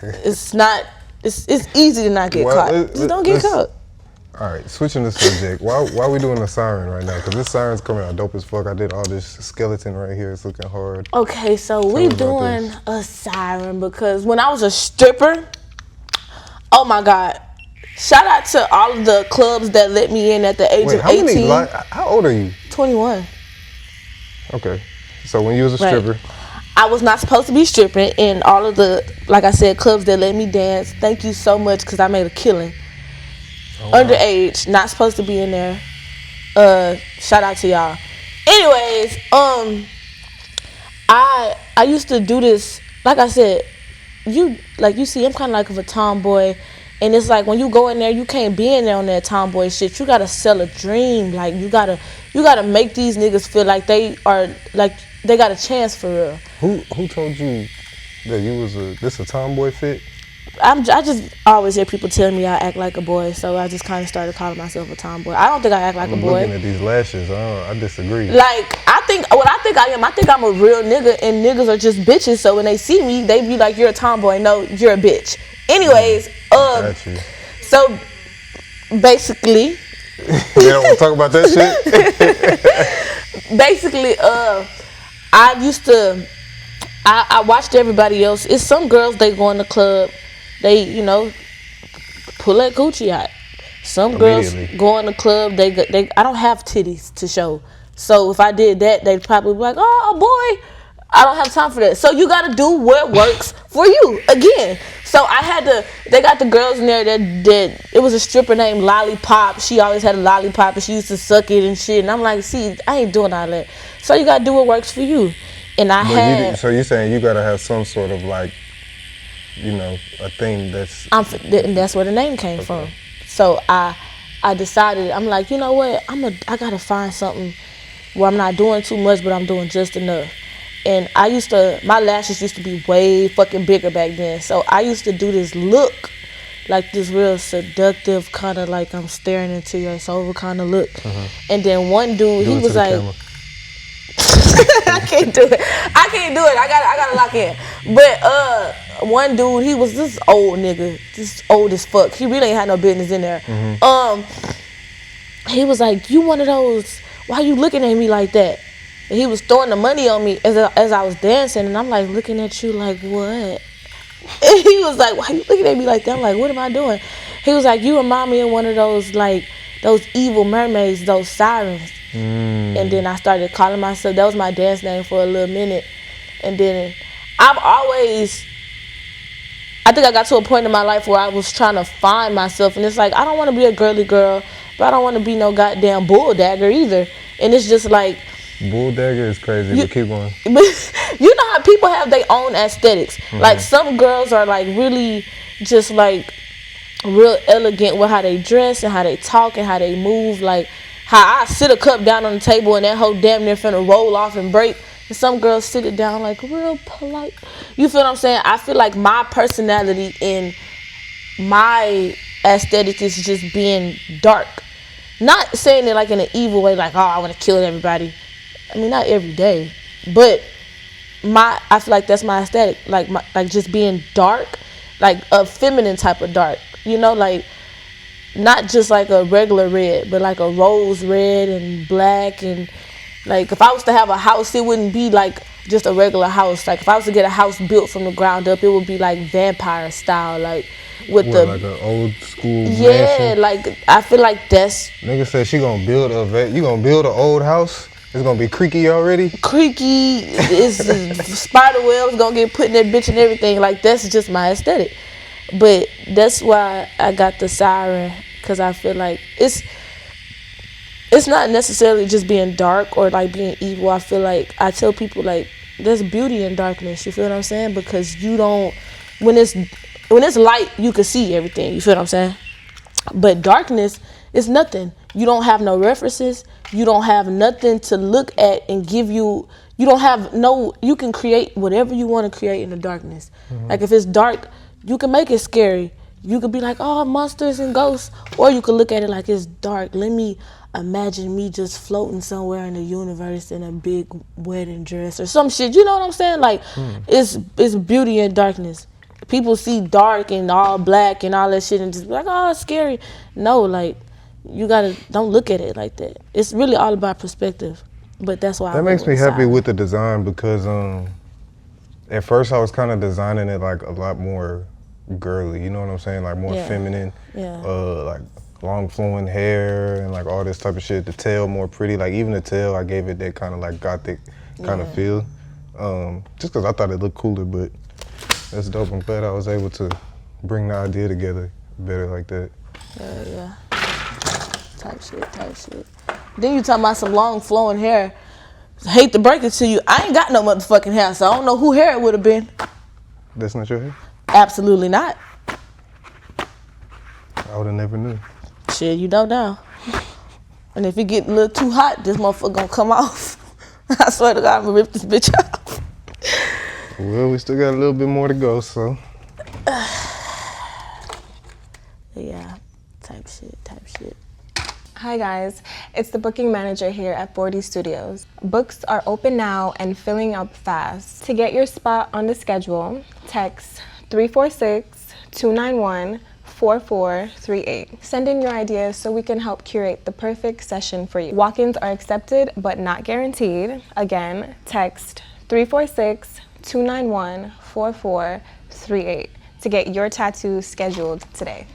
It's not. It's easy to not get caught. Just don't get caught. All right, switching the subject. Why we doing a siren right now? Because this siren's coming out dope as fuck. I did all this skeleton right here. It's looking hard. Okay, so we doing a siren because when I was a stripper, oh my God. Shout out to all of the clubs that let me in at the age of 18. How old are you? 21. Okay. So when you was a stripper. Right. I was not supposed to be stripping in all of the, like I said, clubs that let me dance. Thank you so much because I made a killing. Oh, wow. Underage, not supposed to be in there. Shout out to y'all. Anyways, I used to do this. Like I said, you see, I'm kind of like a tomboy, and it's like when you go in there, you can't be in there on that tomboy shit. You gotta sell a dream. Like you gotta make these niggas feel like they are like they got a chance for real. Who told you that you was a tomboy fit? I just always hear people tell me I act like a boy, so I just kind of started calling myself a tomboy. I don't think I act like a boy. Looking at these lashes, I disagree. Like I think I'm a real nigga, and niggas are just bitches. So when they see me, they be like, "You're a tomboy." No, you're a bitch. Anyways, so basically, they don't want to talk about that shit. Basically, I watched everybody else. It's some girls, they go in the club, they, pull that Gucci out. Some girls go in the club, they I don't have titties to show. So if I did that, they'd probably be like, "Oh boy, I don't have time for that." So you gotta do what works for you. Again. So they got the girls in there that it was a stripper named Lollipop. She always had a lollipop and she used to suck it and shit. And I'm like, see, I ain't doing all that. So you gotta do what works for you. And so you're saying you gotta have some sort of like, a thing that's. And that's where the name came from. So I decided, I'm like, you know what? I gotta find something where I'm not doing too much, but I'm doing just enough. And my lashes used to be way fucking bigger back then. So I used to do this look, like this real seductive kind of like I'm staring into your soul kind of look. And then one dude, he was like. I can't do it. I gotta lock in. But one dude, he was this old nigga, this old as fuck. He really ain't had no business in there. He was like, "You one of those? Why you looking at me like that?" And he was throwing the money on me as I was dancing, and I'm like looking at you like what? And he was like, "Why you looking at me like that?" I'm like, "What am I doing?" He was like, "You remind me of one of those those evil mermaids, those sirens." And then I started calling myself, that was my dance name for a little minute. And then I think I got to a point in my life where I was trying to find myself, and it's like, I don't want to be a girly girl, but I don't want to be no goddamn bulldagger either. And it's just like, bulldagger is crazy, but keep going. You know how people have their own aesthetics. Like some girls are like really just like real elegant with how they dress and how they talk and how they move. Like how I sit a cup down on the table and that whole damn near finna roll off and break. And some girls sit it down like real polite. You feel what I'm saying? I feel like my personality and my aesthetic is just being dark. Not saying it like in an evil way, like, oh, I want to kill everybody. I mean, not every day. But I feel like that's my aesthetic. Like just being dark, like a feminine type of dark. Like not just like a regular red, but like a rose red and black. And like if I was to have a house, it wouldn't be like just a regular house. Like if I was to get a house built from the ground up, it would be like vampire style, like with like an old school mansion? Like I feel like that's. Nigga said you gonna build an old house. It's gonna be creaky already. Creaky, spider webs gonna get put in that bitch and everything. Like that's just my aesthetic. But that's why I got the siren, because I feel like it's not necessarily just being dark or like being evil. I feel like I tell people like there's beauty in darkness. You feel what I'm saying? Because you don't, when it's light, you can see everything. You feel what I'm saying? But darkness is nothing. You don't have no references. You don't have nothing to look at and give you. You don't have you can create whatever you want to create in the darkness. Like if it's dark, you can make it scary. You could be like, oh, monsters and ghosts. Or you could look at it like it's dark. Let me imagine me just floating somewhere in the universe in a big wedding dress or some shit. You know what I'm saying? Like, it's beauty in darkness. people see dark and all black and all that shit and just be like, oh, it's scary. No, like, don't look at it like that. It's really all about perspective. But that's why that makes me happy with the design because at first I was kind of designing it like a lot more girly, you know what I'm saying? Like more feminine, like long flowing hair and like all this type of shit. The tail more pretty, like even the tail I gave it that kind of like gothic kind of feel. Just because I thought it looked cooler, but that's dope. I'm glad I was able to bring the idea together better like that. Yeah. Type shit. Then you talking about some long flowing hair. Hate to break it to you, I ain't got no motherfucking hair, so I don't know who hair it would have been. That's not your hair? Absolutely not. I would have never knew. Shit, you know now. And if it get a little too hot, this motherfucker gonna come off. I swear to God, I'm gonna rip this bitch off. Well, we still got a little bit more to go, so. Yeah, type shit. Hi guys, it's the booking manager here at 40 Studios. Books are open now and filling up fast. To get your spot on the schedule, text 346-291-4438. Send in your ideas so we can help curate the perfect session for you. Walk-ins are accepted but not guaranteed. Again, text 346-291-4438 to get your tattoo scheduled today.